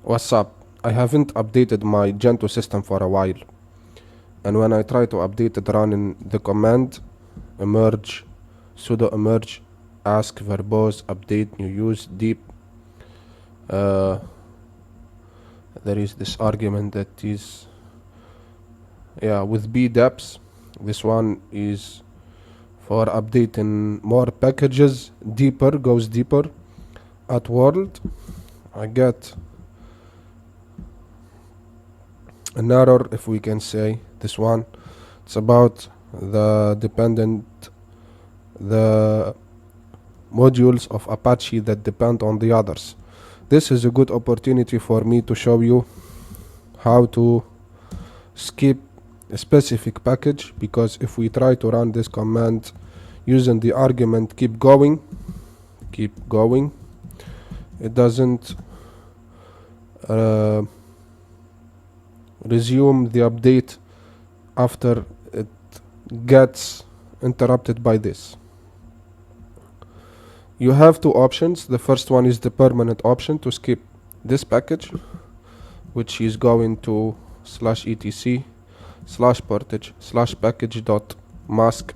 What's up? I haven't updated my gentoo system for a while, and when I try to update it running the command emerge sudo emerge ask verbose update new use deep, uh, there is this argument that is with b depths. This one is for updating more packages, deeper goes deeper. At world I get an error, if we can say. This one, it's about the modules of Apache that depend on the others. This is a good opportunity for me to show you how to skip a specific package, because if we try to run this command using the argument keep going, it doesn't resume the update after it gets interrupted by this. You have two options. The first one is the permanent option to skip this package, which is going to /etc/portage/package.mask.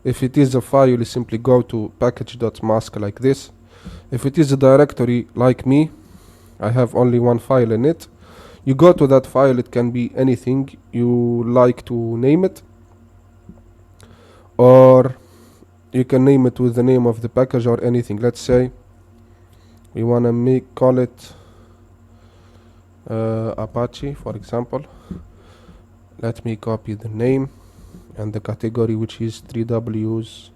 If it is a file, you simply go to package.mask like this. If it is a directory like me, I have only one file in it. You go to that file, it can be anything you like to name it, or you can name it with the name of the package or anything. Let's say we want to call it Apache, for example. Let me copy the name and the category, which is 3Ws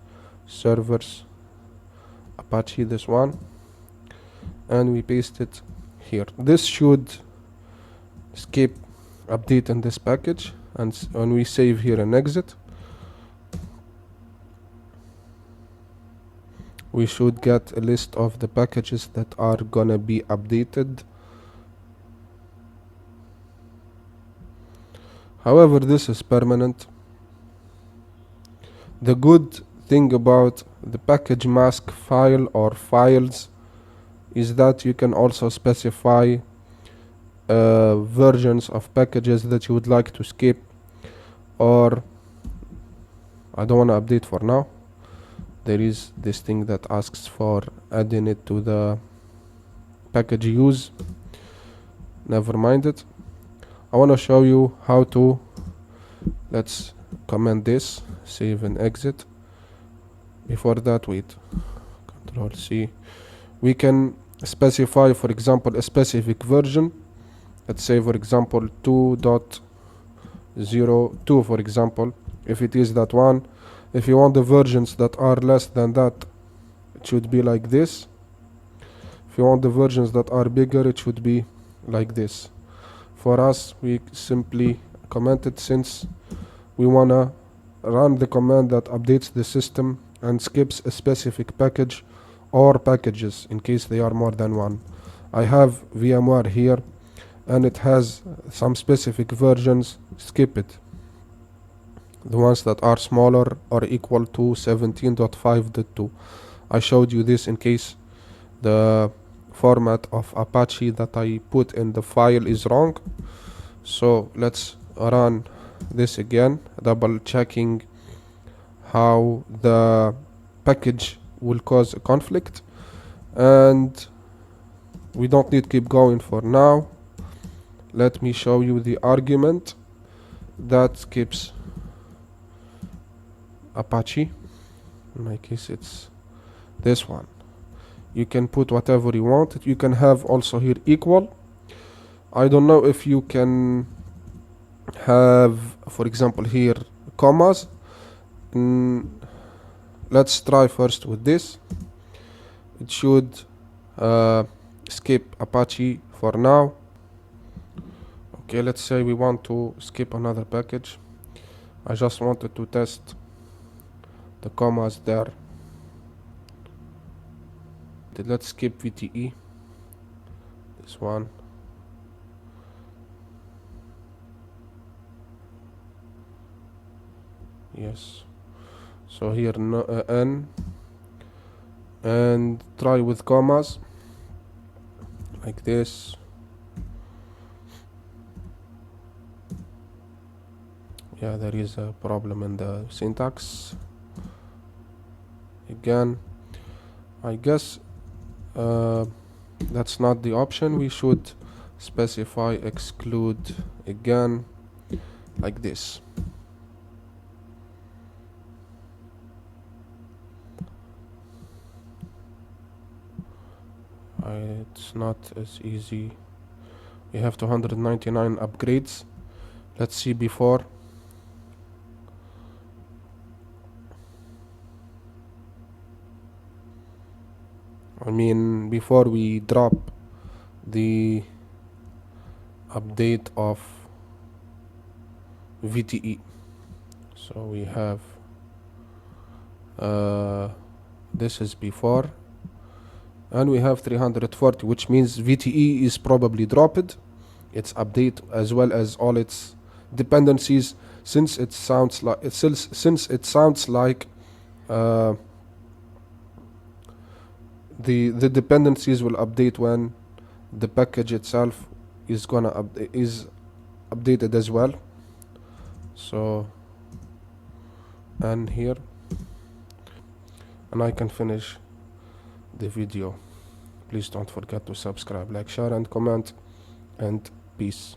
servers Apache, this one, and we paste it here. This should skip update in this package, and when we save here and exit, we should get a list of the packages that are gonna be updated. However, this is permanent. The good thing about the package mask file or files is that you can also specify versions of packages that you would like to skip, or I don't want to update for now. There is this thing that asks for adding it to the package use. Never mind it. I want to show you how to, let's comment this, save and exit. Before that, wait, Control C. We can specify, for example, a specific version. Let's say, for example, 2.02, for example. If it is that one, if you want the versions that are less than that, it should be like this. If you want the versions that are bigger, it should be like this. For us, we simply comment it, since we wanna run the command that updates the system and skips a specific package or packages in case they are more than one. I have VMware here, and it has some specific versions. Skip it. The ones that are smaller or equal to 17.5.2. I showed you this in case the format of Apache that I put in the file is wrong. So let's run this again, double checking how the package will cause a conflict, and we don't need to keep going for now. Let me show you the argument that skips Apache. In my case, it's this one. You can put whatever you want. You can have also here equal. I don't know if you can have, for example, here commas. Let's try first with this. It should skip Apache for now. Okay, let's say we want to skip another package. I just wanted to test the commas there. Let's skip VTE, this one. Yes. So here N, and try with commas like this. Yeah, there is a problem in the syntax again. I guess that's not the option. We should specify exclude again like this. It's not as easy. We have 299 upgrades. Let's see before. I mean, before we drop the update of VTE. So we have this is before, and we have 340, which means VTE is probably dropped. Its update as well as all its dependencies, since it sounds like the dependencies will update when the package itself is updated as well. So, and here, and I can finish the video. Please don't forget to subscribe, like, share and comment, and peace.